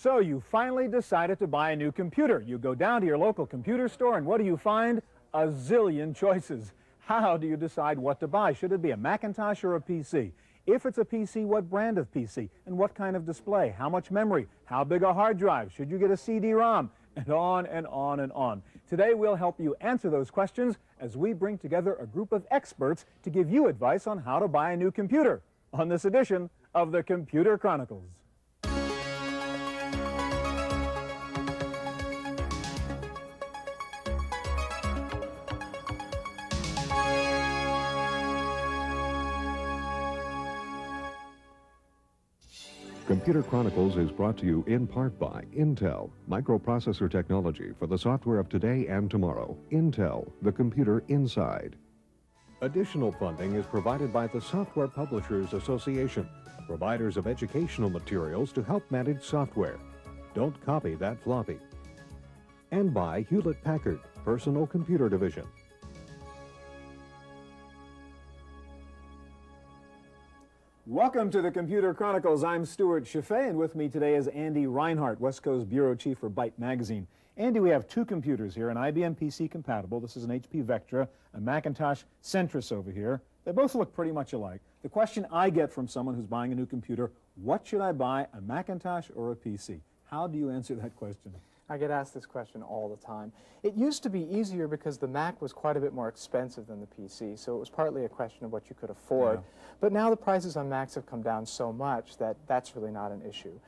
So you finally decided to buy a new computer. You go down to your local computer store, and what do you find? A zillion choices. How do you decide what to buy? Should it be a Macintosh or a PC? If it's a PC, what brand of PC? And what kind of display? How much memory? How big a hard drive? Should you get a CD-ROM? And on and on and on. Today we'll help you answer those questions as we bring together a group of experts to give you advice on how to buy a new computer on this edition of the Computer Chronicles. Computer Chronicles is brought to you in part by Intel, microprocessor technology for the software of today and tomorrow. Intel, the computer inside. Additional funding is provided by the Software Publishers Association, providers of educational materials to help manage software. Don't copy that floppy. And by Hewlett-Packard, Personal Computer Division. Welcome to the Computer Chronicles. I'm Stuart Chaffee, and with me today is Andy Reinhardt, West Coast Bureau Chief for Byte Magazine. Andy, we have two computers here, an IBM PC compatible. This is an HP Vectra, a Macintosh Centris over here. They both look pretty much alike. The question I get from someone who's buying a new computer, what should I buy, a Macintosh or a PC? How do you answer that question? I get asked this question all the time. It used to be easier because the Mac was quite a bit more expensive than the PC, so it was partly a question of what you could afford. Yeah. But now the prices on Macs have come down so much that that's really not an issue.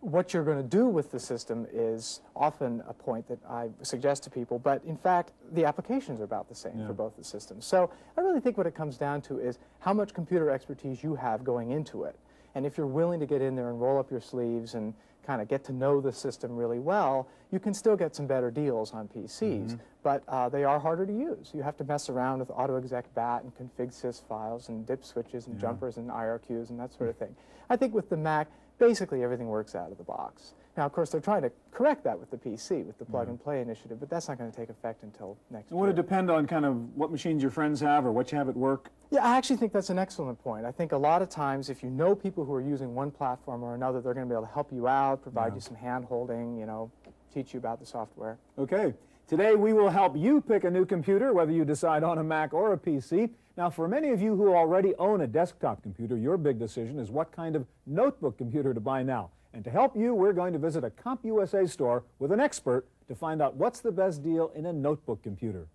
What you're going to do with the system is often a point that I suggest to people, but in fact, the applications are about the same for both the systems. So I really think what it comes down to is how much computer expertise you have going into it. And if you're willing to get in there and roll up your sleeves and kind of get to know the system really well, you can still get some better deals on PCs, but they are harder to use. You have to mess around with AutoExec BAT and config sys files and dip switches and jumpers and IRQs and that sort of thing. I think with the Mac, basically everything works out of the box. Now, of course, they're trying to correct that with the PC, with the plug-and-play initiative, but that's not going to take effect until next year. Would it depend on kind of what machines your friends have or what you have at work? Yeah, I actually think that's an excellent point. I think a lot of times if you know people who are using one platform or another, they're going to be able to help you out, provide you some hand-holding, you know, teach you about the software. Okay. Today we will help you pick a new computer, whether you decide on a Mac or a PC. Now, for many of you who already own a desktop computer, your big decision is what kind of notebook computer to buy now. And to help you, we're going to visit a CompUSA store with an expert to find out what's the best deal in a notebook computer.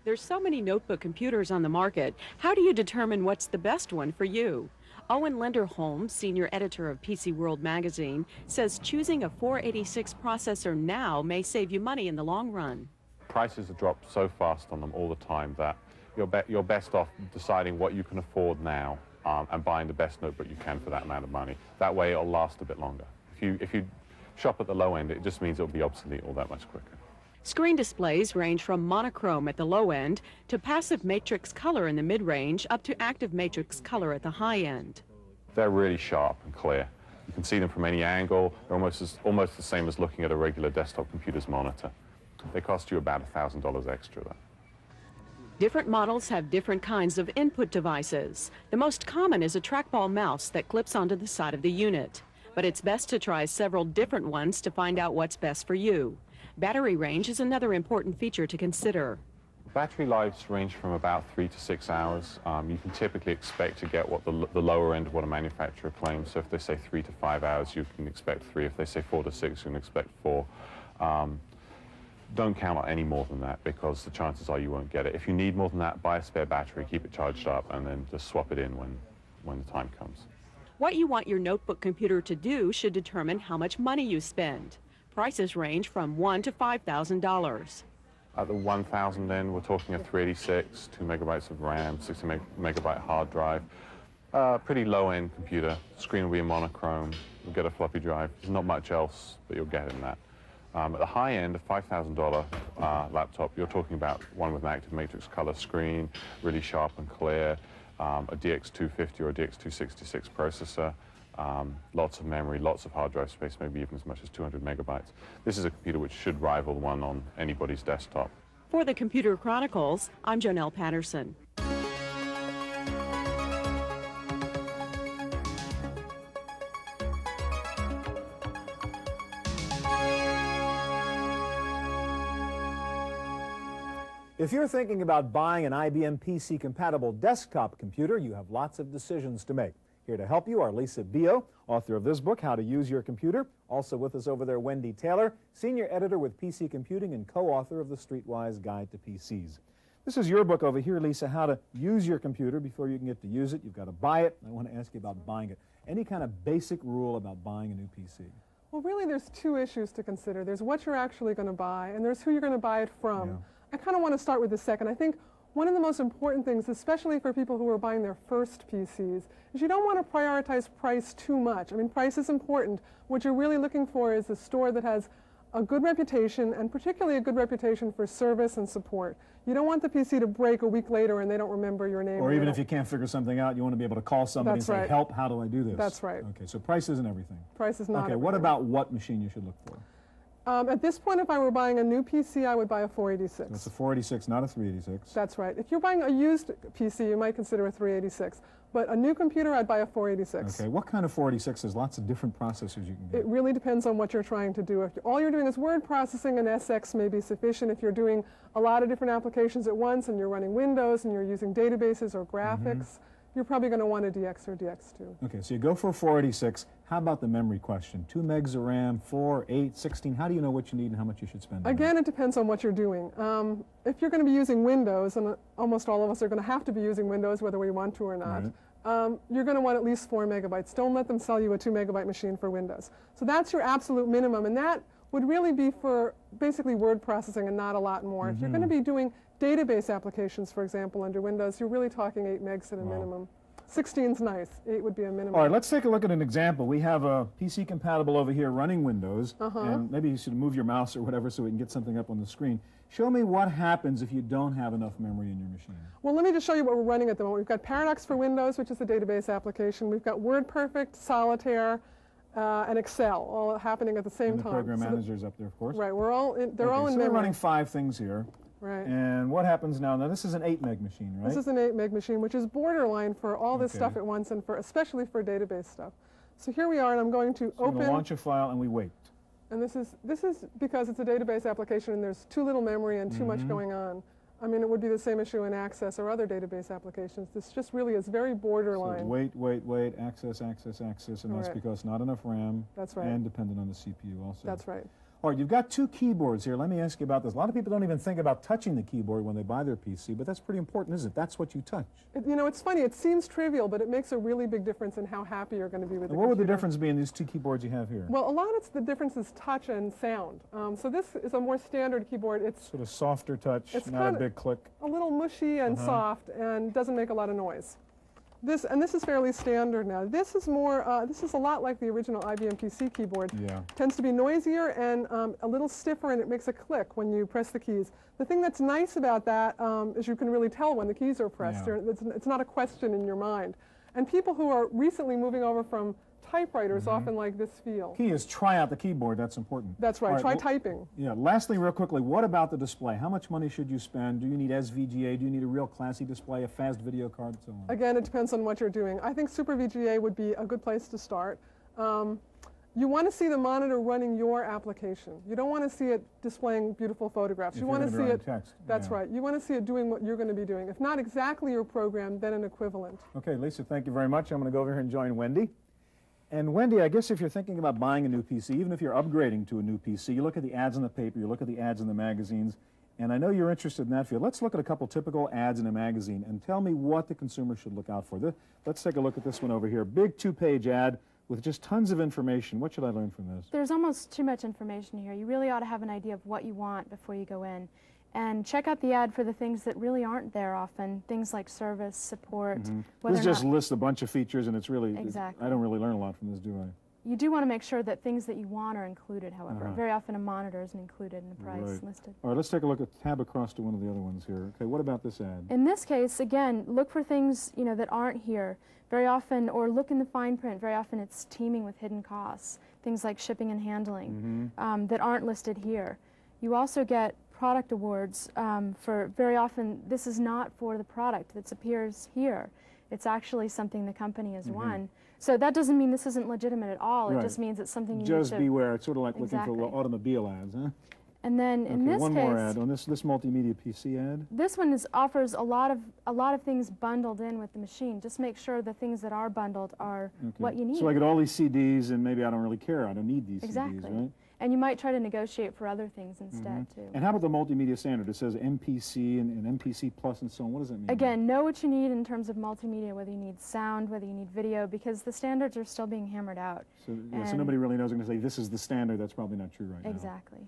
There's so many notebook computers on the market. How do you determine what's the best one for you? Owen Lenderholm, senior editor of PC World magazine, says choosing a 486 processor now may save you money in the long run. Prices have dropped so fast on them all the time that you're best off deciding what you can afford now and buying the best notebook you can for that amount of money. That way it'll last a bit longer. If you shop at the low end, it just means it'll be obsolete all that much quicker. Screen displays range from monochrome at the low end to passive matrix color in the mid-range up to active matrix color at the high end. They're really sharp and clear. You can see them from any angle. They're almost the same as looking at a regular desktop computer's monitor. They cost you about $1,000 extra though. Different models have different kinds of input devices. The most common is a trackball mouse that clips onto the side of the unit. But it's best to try several different ones to find out what's best for you. Battery range is another important feature to consider. Battery lives range from about 3 to 6 hours. You can typically expect to get what the lower end of what a manufacturer claims. So if they say 3 to 5 hours, you can expect 3. If they say 4 to 6, you can expect 4. Don't count on any more than that because the chances are you won't get it. If you need more than that, buy a spare battery, keep it charged up, and then just swap it in when the time comes. What you want your notebook computer to do should determine how much money you spend. Prices range from $1,000 to $5,000. At the 1,000 end, we're talking a 386, 2 megabytes of RAM, 60 megabyte hard drive. Pretty low-end computer. Screen will be a monochrome. You'll get a floppy drive. There's not much else that you'll get in that. At the high end, a $5,000 laptop, you're talking about one with an active matrix color screen, really sharp and clear, a DX250 or a DX266 processor, lots of memory, lots of hard drive space, maybe even as much as 200 megabytes. This is a computer which should rival one on anybody's desktop. For the Computer Chronicles, I'm Jonelle Patterson. If you're thinking about buying an IBM PC-compatible desktop computer, you have lots of decisions to make. Here to help you are Lisa Bio, author of this book, How to Use Your Computer. Also with us over there, Wendy Taylor, senior editor with PC Computing and co-author of the Streetwise Guide to PCs. This is your book over here, Lisa, How to Use Your Computer. Before you can get to use it, you've got to buy it. I want to ask you about buying it. Any kind of basic rule about buying a new PC? Well, really, there's two issues to consider. There's what you're actually going to buy, and there's who you're going to buy it from. Yeah. I kind of want to start with the second. I think one of the most important things, especially for people who are buying their first PCs, is you don't want to prioritize price too much. I mean, price is important. What you're really looking for is a store that has a good reputation, and particularly a good reputation for service and support. You don't want the PC to break a week later and they don't remember your name. Or even if you can't figure something out, you want to be able to call somebody and say, help, how do I do this? That's right. Okay, so price isn't everything. Price is not Okay, everything. what about what machine you should look for? At this point, if I were buying a new PC, I would buy a 486. That's a 486, not a 386. That's right. If you're buying a used PC, you might consider a 386. But a new computer, I'd buy a 486. Okay, what kind of 486? There's lots of different processors you can get. It really depends on what you're trying to do. If all you're doing is word processing, an SX may be sufficient. If you're doing a lot of different applications at once and you're running Windows and you're using databases or graphics, you're probably going to want a DX or DX2. Okay, so you go for a 486. How about the memory question? 2 megs of RAM, 4, 8, 16. How do you know what you need and how much you should spend? Again, it depends on what you're doing. If you're going to be using Windows, and almost all of us are going to have to be using Windows whether we want to or not, you're going to want at least 4 megabytes. Don't let them sell you a 2 megabyte machine for Windows. So that's your absolute minimum, and that would really be for basically word processing and not a lot more. If you're going to be doing database applications, for example, under Windows, you're really talking 8 megs at a minimum. 16's nice. 8 would be a minimum. All right, let's take a look at an example. We have a PC compatible over here running Windows, and maybe you should move your mouse or whatever so we can get something up on the screen. Show me what happens if you don't have enough memory in your machine. Well, let me just show you what we're running at the moment. We've got Paradox for Windows, which is a database application. We've got WordPerfect, Solitaire, and Excel, all happening at the same time. The program manager's up there, of course. Right, they're all in memory. We're running 5 things here. Right. And what happens now? Now, this is an 8 meg machine, right? This is an 8 meg machine, which is borderline for all this stuff at once, and especially for database stuff. So here we are, and I'm going to open. We're launch a file, and we wait. And this is because it's a database application, and there's too little memory and too much going on. I mean, it would be the same issue in Access or other database applications. This just really is very borderline. So wait, Access, and that's because not enough RAM. That's right. And dependent on the CPU also. That's right. All right, you've got 2 keyboards here. Let me ask you about this. A lot of people don't even think about touching the keyboard when they buy their PC, but that's pretty important, isn't it? That's what you touch. You know, it's funny. It seems trivial, but it makes a really big difference in how happy you're going to be with the computer. What would the difference be in these 2 keyboards you have here? Well, a lot of the difference is touch and sound. So this is a more standard keyboard. It's sort of softer touch, it's not a big click. A little mushy and soft, and doesn't make a lot of noise. This is fairly standard now. This is more. This is a lot like the original IBM PC keyboard. Yeah. Tends to be noisier and a little stiffer, and it makes a click when you press the keys. The thing that's nice about that is you can really tell when the keys are pressed. Yeah. It's not a question in your mind. And people who are recently moving over from typewriters often like this feel. Key is try out the keyboard. That's important. That's right. Try typing. Yeah. Lastly, real quickly, what about the display? How much money should you spend? Do you need SVGA? Do you need a real classy display, a fast video card, and so on? Again, it depends on what you're doing. I think Super VGA would be a good place to start. You want to see the monitor running your application. You don't want to see it displaying beautiful photographs. You want to see it. Text. That's right. You want to see it doing what you're going to be doing. If not exactly your program, then an equivalent. Okay, Lisa, thank you very much. I'm going to go over here and join Wendy. And Wendy, I guess if you're thinking about buying a new PC, even if you're upgrading to a new PC, you look at the ads in the paper, you look at the ads in the magazines, and I know you're interested in that field. Let's look at a couple typical ads in a magazine and tell me what the consumer should look out for. Let's take a look at this one over here. Big 2-page ad with just tons of information. What should I learn from this? There's almost too much information here. You really ought to have an idea of what you want before you go in. And check out the ad for the things that really aren't there often, things like service, support. This just lists a bunch of features, and it's really, Exactly. I don't really learn a lot from this, do I? You do want to make sure that things that you want are included, however. Very often a monitor isn't included in the price listed. All right, let's take a look at tab across to one of the other ones here. Okay, what about this ad? In this case, again, look for things that aren't here. Very often, or look in the fine print, very often it's teeming with hidden costs, things like shipping and handling that aren't listed here. You also get product awards for, very often, this is not for the product that appears here. It's actually something the company has won. So that doesn't mean this isn't legitimate at all. It just means it's something you need to... Just beware. It's sort of like looking for automobile ads, huh? And then in this one case, more ad on this multimedia PC ad. this one offers a lot of things bundled in with the machine. Just make sure the things that are bundled are what you need. So I get all these CDs, and maybe I don't really care. I don't need these CDs, right? And you might try to negotiate for other things instead, too. And how about the multimedia standard? It says MPC and MPC Plus and so on. What does that mean? Again, know what you need in terms of multimedia, whether you need sound, whether you need video, because the standards are still being hammered out. So, so nobody really knows. I'm going to say this is the standard. That's probably not true right now. Exactly.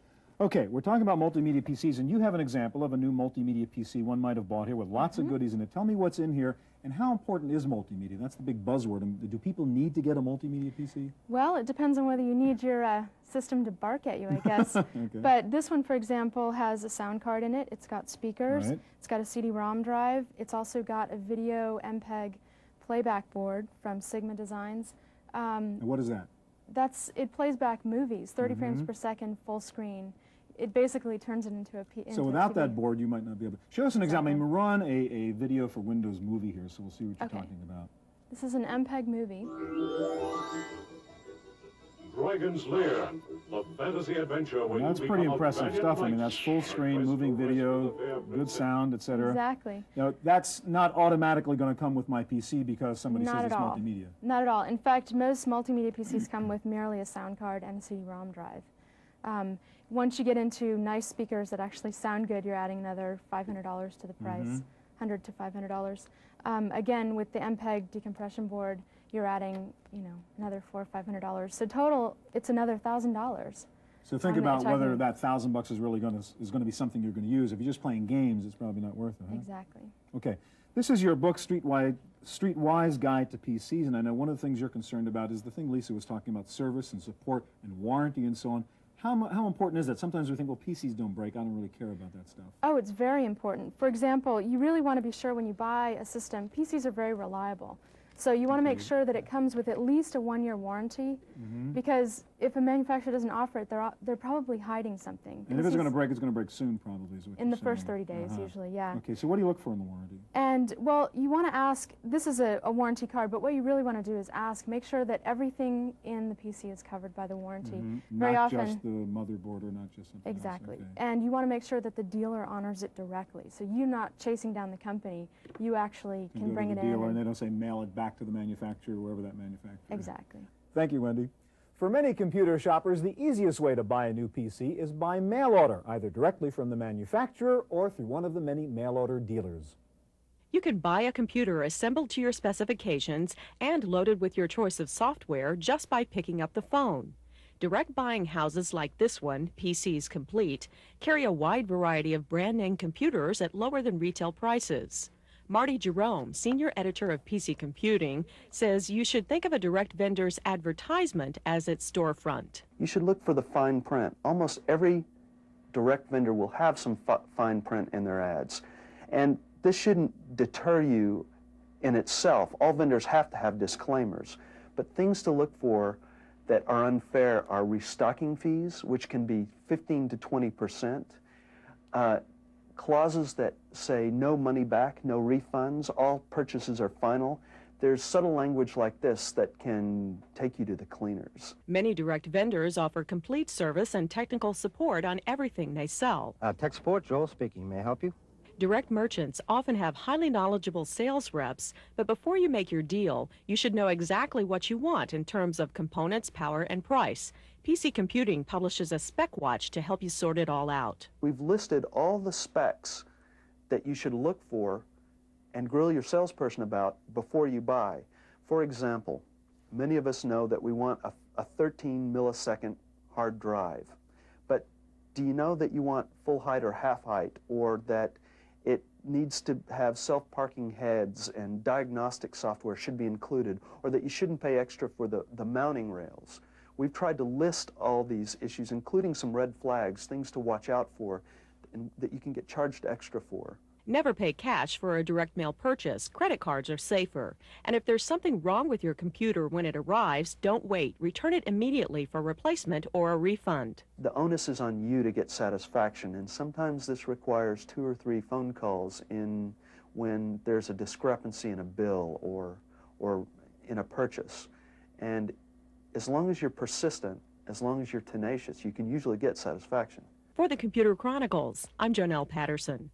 Okay, we're talking about multimedia PCs, and you have an example of a new multimedia PC one might have bought here with lots of goodies in it. Tell me what's in here, and how important is multimedia? That's the big buzzword. Do people need to get a multimedia PC? Well, it depends on whether you need your system to bark at you, I guess. But this one, for example, has a sound card in it. It's got speakers. It's got a CD-ROM drive. It's also got a video MPEG playback board from Sigma Designs. And what is that? It plays back movies, 30 frames per second, full screen. It basically turns it into a So without that board, you might not be able to. Show us an example. I'm going to run a video for Windows Movie here, so we'll see what you're talking about. This is an MPEG movie. Dragon's Lair, the fantasy adventure where that's pretty impressive stuff. I mean, that's full screen, moving video, good sound, etc. Exactly. Now, that's not automatically going to come with my PC because somebody says it's multimedia. Not at all. In fact, most multimedia PCs come with merely a sound card and a CD-ROM drive. Once you get into nice speakers that actually sound good, you're adding another $500 to the price, $100 to $500. Again, with the MPEG decompression board, you're adding, another $400 or $500. So total, it's another $1,000. So think about whether that $1,000 is really going to be something you're going to use. If you're just playing games, it's probably not worth it. Huh? Exactly. Okay, this is your book, Streetwise Guide to PCs, and I know one of the things you're concerned about is the thing Lisa was talking about: service and support and warranty and so on. How important is that? Sometimes we think, well, PCs don't break. I don't really care about that stuff. Oh, it's very important. For example, you really want to be sure when you buy a system, PCs are very reliable. So you want to make sure that it comes with at least a 1-year warranty, because if a manufacturer doesn't offer it, they're probably hiding something. And if it's going to break soon, probably. Is what in the first 30 days, usually, yeah. Okay, so what do you look for in the warranty? And, well, you want to ask, this is a warranty card, but what you really want to do is make sure that everything in the PC is covered by the warranty. Very often, not just the motherboard or not just something exactly. else. Okay. And you want to make sure that the dealer honors it directly. So you're not chasing down the company. You actually can bring it in. Dealer, and they don't say mail it back to the manufacturer, wherever that manufacturer is. Exactly. Thank you, Wendy. For many computer shoppers, the easiest way to buy a new PC is by mail order, either directly from the manufacturer or through one of the many mail order dealers. You can buy a computer assembled to your specifications and loaded with your choice of software just by picking up the phone. Direct buying houses like this one, PCs Complete, carry a wide variety of brand name computers at lower than retail prices. Marty Jerome, senior editor of PC Computing, says you should think of a direct vendor's advertisement as its storefront. You should look for the fine print. Almost every direct vendor will have some fine print in their ads. And this shouldn't deter you in itself. All vendors have to have disclaimers. But things to look for that are unfair are restocking fees, which can be 15 to 20%. Clauses that say no money back, no refunds, all purchases are final. There's subtle language like this that can take you to the cleaners. Many direct vendors offer complete service and technical support on everything they sell. Tech support, Joel speaking. May I help you? Direct merchants often have highly knowledgeable sales reps, but before you make your deal, you should know exactly what you want in terms of components, power, and price. PC Computing publishes a spec watch to help you sort it all out. We've listed all the specs that you should look for and grill your salesperson about before you buy. For example, many of us know that we want a 13 millisecond hard drive, but do you know that you want full height or half height, or that it needs to have self-parking heads and diagnostic software should be included, or that you shouldn't pay extra for the mounting rails? We've tried to list all these issues, including some red flags, things to watch out for, and that you can get charged extra for. Never pay cash for a direct mail purchase. Credit cards are safer. And if there's something wrong with your computer when it arrives, don't wait. Return it immediately for replacement or a refund. The onus is on you to get satisfaction, and sometimes this requires 2 or 3 phone calls when there's a discrepancy in a bill or in a purchase. And as long as you're persistent, as long as you're tenacious, you can usually get satisfaction. For the Computer Chronicles, I'm Jonelle Patterson.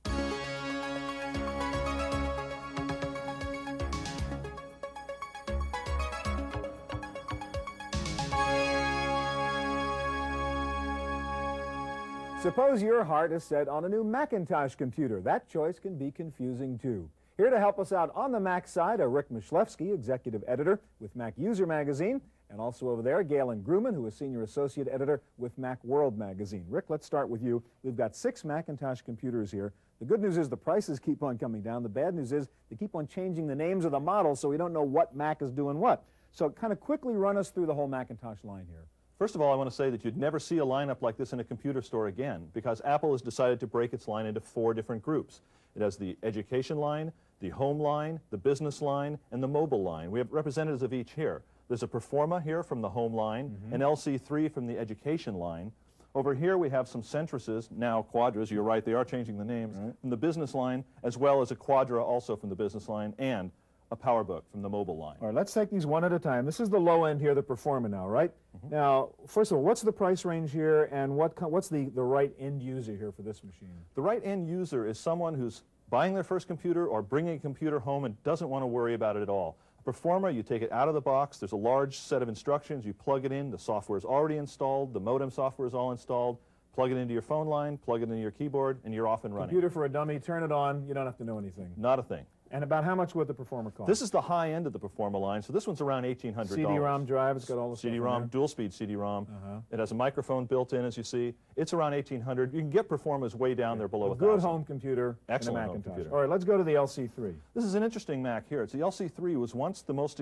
Suppose your heart is set on a new Macintosh computer. That choice can be confusing too. Here to help us out on the Mac side are Rick Myslewski, Executive Editor with Mac User Magazine, and also over there, Galen Gruman, who is Senior Associate Editor with Mac World Magazine. Rick, let's start with you. We've got 6 Macintosh computers here. The good news is the prices keep on coming down. The bad news is they keep on changing the names of the models, so we don't know what Mac is doing what. So kind of quickly run us through the whole Macintosh line here. First of all, I want to say that you'd never see a lineup like this in a computer store again, because Apple has decided to break its line into 4 different groups. It has the education line, the home line, the business line, and the mobile line. We have representatives of each here. There's a Performa here from the home line, an LC3 from the education line. Over here we have some Centruses, now Quadras, you're right, they are changing the names, from the business line, as well as a Quadra also from the business line, and a PowerBook from the mobile line. All right, let's take these one at a time. This is the low end here, the Performa now, right? Now, first of all, what's the price range here, and what's the right end user here for this machine? The right end user is someone who's buying their first computer or bringing a computer home and doesn't want to worry about it at all. A Performa, you take it out of the box, there's a large set of instructions, you plug it in, the software is already installed, the modem software is all installed, plug it into your phone line, plug it into your keyboard, and you're off and running. Computer for a dummy, turn it on, you don't have to know anything. Not a thing. And about how much would the Performa cost? This is the high end of the Performa line, so this one's around $1,800. CD-ROM drive, it's got all the CD-ROM, dual-speed CD-ROM. It has a microphone built in, as you see. It's around $1,800. You can get Performas way down there below $1,000. A good home computer. Excellent and a home Macintosh. computer. All right, let's go to the LC3. This is an interesting Mac here. It's the LC3 was once the most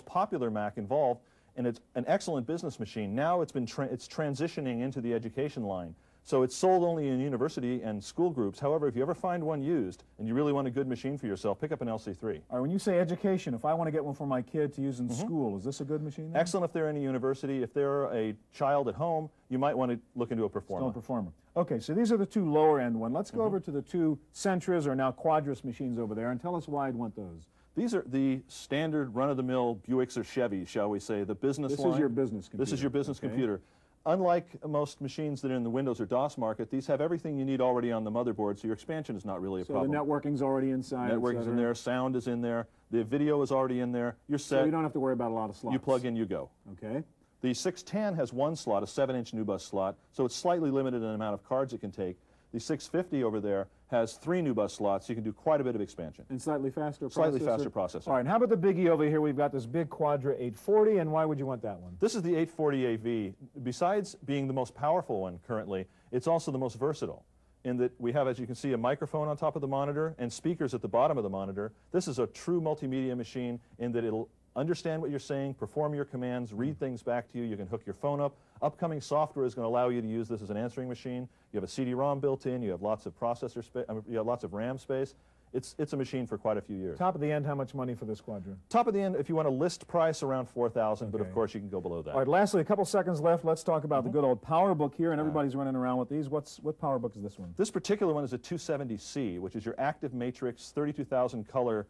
popular Mac involved, and it's an excellent business machine. Now it's transitioning into the education line. So it's sold only in university and school groups. However, if you ever find one used and you really want a good machine for yourself, pick up an LC3. All right, when you say education, if I want to get one for my kid to use in school, is this a good machine then? Excellent if they're in a university. If they're a child at home, you might want to look into a Performa. Still a Performa. Okay, so these are the 2 lower end ones. Let's go over to the 2 Centras or now Quadras machines over there and tell us why I'd want those. These are the standard run-of-the-mill Buicks or Chevys, shall we say, the business line. This is your business computer. This is your business computer. Unlike most machines that are in the Windows or DOS market, these have everything you need already on the motherboard, so your expansion is not really a problem. So the networking's already inside. Networking's in there, sound is in there, the video is already in there. You're set. So you don't have to worry about a lot of slots. You plug in, you go. Okay. The 610 has 1 slot, a 7-inch NUBUS slot, so it's slightly limited in the amount of cards it can take. The 650 over there has 3 NUBUS slots, so you can do quite a bit of expansion. And slightly faster processor? Slightly faster processor. All right, and how about the biggie over here? We've got this big Quadra 840, and why would you want that one? This is the 840AV. Besides being the most powerful one currently, it's also the most versatile, in that we have, as you can see, a microphone on top of the monitor and speakers at the bottom of the monitor. This is a true multimedia machine in that it'll understand what you're saying, perform your commands, read things back to you. You can hook your phone up. Upcoming software is going to allow you to use this as an answering machine. You have a CD-ROM built in. You have lots of processor space. You have lots of RAM space. It's a machine for quite a few years. Top of the end, how much money for this Quadra? Top of the end, if you want a list price, around $4,000, but of course you can go below that. All right, lastly, a couple seconds left. Let's talk about the good old PowerBook here, and everybody's running around with these. What PowerBook is this one? This particular one is a 270C, which is your active matrix 32,000 color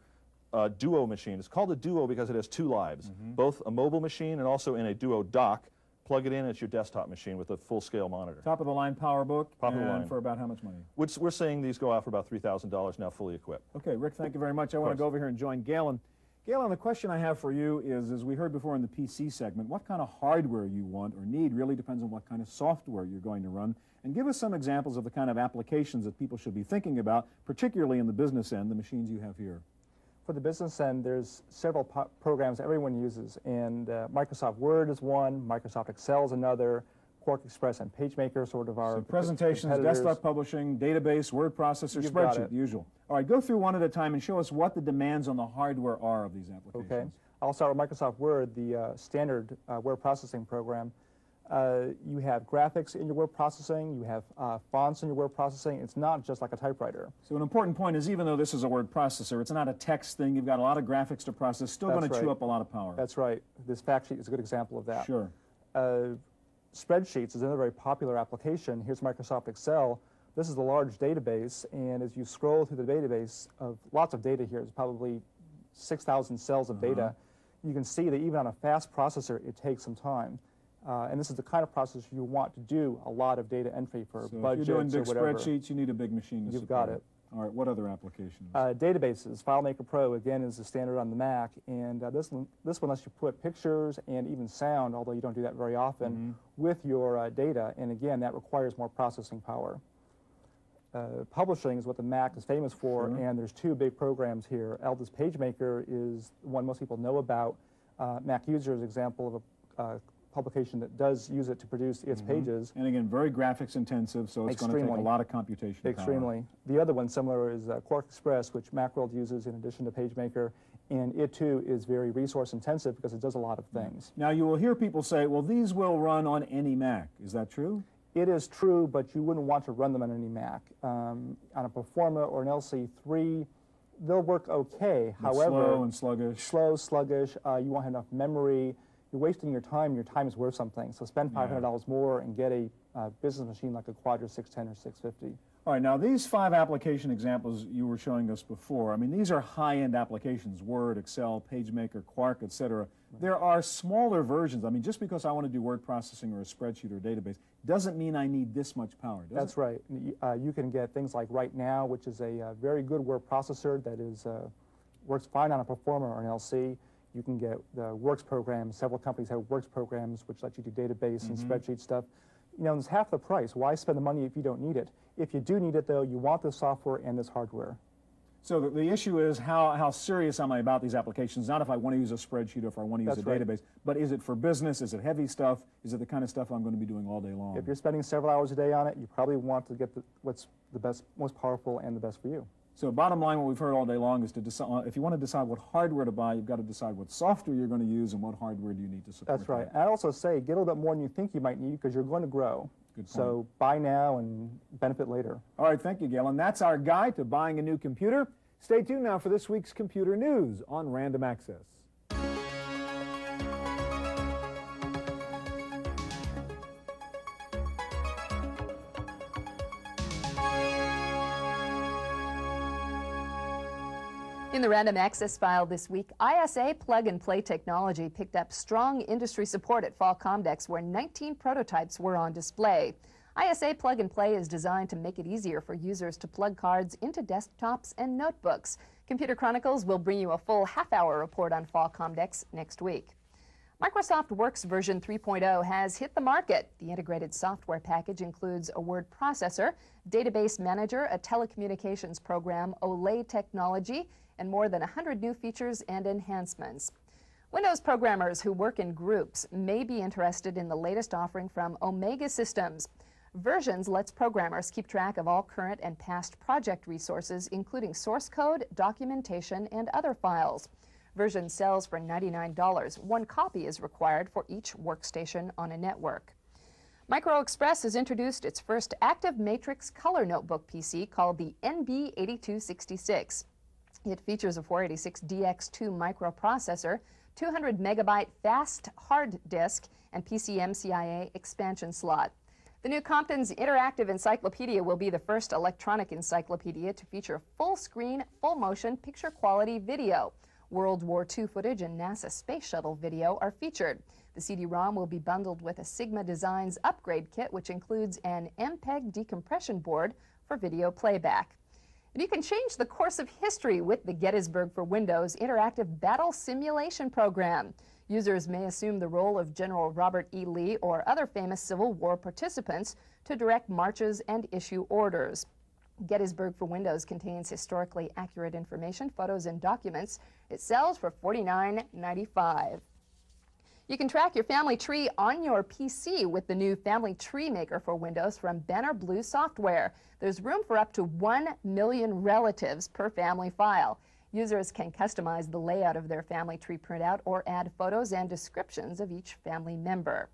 Duo machine. It's called a Duo because it has 2 lives, both a mobile machine and also in a Duo dock. Plug it in, it's your desktop machine with a full-scale monitor. Top of the line PowerBook. Top of the line. For about how much money? We're saying these go out for about $3,000 now, fully equipped. Okay, Rick, thank you very much. I want to go over here and join Galen. Galen, the question I have for you is, as we heard before in the PC segment, what kind of hardware you want or need really depends on what kind of software you're going to run. And give us some examples of the kind of applications that people should be thinking about, particularly in the business end, the machines you have here. For the business end, there's several programs everyone uses, and Microsoft Word is one, Microsoft Excel is another, Quark Express and PageMaker sort of our presentations, desktop publishing, database, word processor, spreadsheet, the usual. All right, go through one at a time and show us what the demands on the hardware are of these applications. Okay, I'll start with Microsoft Word, the standard word processing program. You have graphics in your word processing, you have fonts in your word processing. It's not just like a typewriter. So an important point is, even though this is a word processor, it's not a text thing. You've got a lot of graphics to process, still going to chew up a lot of power. That's right. This fact sheet is a good example of that. Sure. Spreadsheets is another very popular application. Here's Microsoft Excel. This is a large database, and as you scroll through the database of lots of data here, there's probably 6,000 cells of data. You can see that even on a fast processor, it takes some time. And this is the kind of process you want to do a lot of data entry for So budgets if you're doing big or whatever. spreadsheets, you need a big machine to You've support got it. All right, what other applications? Databases. FileMaker Pro, again, is the standard on the Mac, and this one lets you put pictures and even sound, although you don't do that very often, with your data, and again, that requires more processing power. Publishing is what the Mac is famous for, and there's two big programs here. Eldest PageMaker is one most people know about. Mac users example of a publication that does use it to produce its pages. And again, very graphics intensive, so it's going to take a lot of computation power. Extremely. The other one similar is Quark Express, which Macworld uses in addition to PageMaker, and it too is very resource intensive because it does a lot of things. Now you will hear people say, well, these will run on any Mac. Is that true? It is true, but you wouldn't want to run them on any Mac. On a Performa or an LC3, they'll work okay. But however, slow and sluggish. Slow, sluggish, you won't have enough memory. You're wasting your time is worth something. So spend $500 more and get a business machine like a Quadra 610 or 650. All right, now these 5 application examples you were showing us before, I mean, these are high-end applications, Word, Excel, PageMaker, Quark, etc. There are smaller versions. I mean, just because I want to do word processing or a spreadsheet or a database doesn't mean I need this much power, does it? That's right. You can get things like Right Now, which is a very good word processor that is works fine on a Performa or an LC. You can get the Works programs. Several companies have Works programs, which let you do database and spreadsheet stuff. You know, it's half the price. Why spend the money if you don't need it? If you do need it, though, you want this software and this hardware. So the issue is how serious am I about these applications? Not if I want to use a spreadsheet or if I want to use a database, but is it for business? Is it heavy stuff? Is it the kind of stuff I'm going to be doing all day long? If you're spending several hours a day on it, you probably want to get what's the best, most powerful, and the best for you. So bottom line, what we've heard all day long is to decide, if you want to decide what hardware to buy, you've got to decide what software you're going to use and what hardware do you need to support. That's right. I'd also say get a little bit more than you think you might need because you're going to grow. Good point. So buy now and benefit later. All right, thank you, Gail. And that's our guide to buying a new computer. Stay tuned now for this week's computer news on Random Access. In the Random Access file this week, ISA plug-and-play technology picked up strong industry support at Fall Comdex, where 19 prototypes were on display. ISA plug-and-play is designed to make it easier for users to plug cards into desktops and notebooks. Computer Chronicles will bring you a full half-hour report on Fall Comdex next week. Microsoft Works version 3.0 has hit the market. The integrated software package includes a word processor, database manager, a telecommunications program, Olay technology, and more than 100 new features and enhancements. Windows programmers who work in groups may be interested in the latest offering from Omega Systems. Versions lets programmers keep track of all current and past project resources, including source code, documentation, and other files. Version sells for $99. One copy is required for each workstation on a network. Micro Express has introduced its first active matrix color notebook PC called the NB8266. It features a 486DX2 microprocessor, 200 megabyte fast hard disk, and PCMCIA expansion slot. The new Compton's Interactive Encyclopedia will be the first electronic encyclopedia to feature full-screen, full-motion, picture-quality video. World War II footage and NASA Space Shuttle video are featured. The CD-ROM will be bundled with a Sigma Designs upgrade kit, which includes an MPEG decompression board for video playback. And you can change the course of history with the Gettysburg for Windows interactive battle simulation program. Users may assume the role of General Robert E. Lee or other famous Civil War participants to direct marches and issue orders. Gettysburg for Windows contains historically accurate information, photos, and documents. It sells for $49.95. You can track your family tree on your PC with the new Family Tree Maker for Windows from Banner Blue Software. There's room for up to 1 million relatives per family file. Users can customize the layout of their family tree printout or add photos and descriptions of each family member.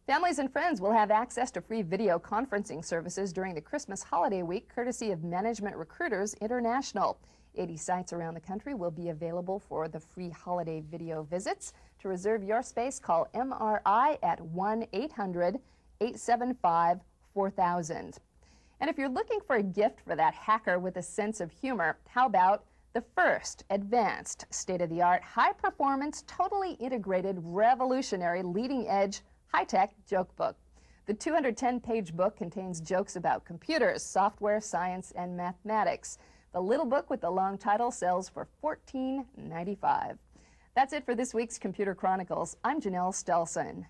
Families and friends will have access to free video conferencing services during the Christmas holiday week, courtesy of Management Recruiters International. 80 sites around the country will be available for the free holiday video visits. To reserve your space, call MRI at 1-800-875-4000. And if you're looking for a gift for that hacker with a sense of humor, how about the first advanced, state-of-the-art, high-performance, totally integrated, revolutionary, leading-edge high-tech joke book. The 210-page book contains jokes about computers, software, science, and mathematics. The little book with the long title sells for $14.95. That's it for this week's Computer Chronicles. I'm Janelle Stelson.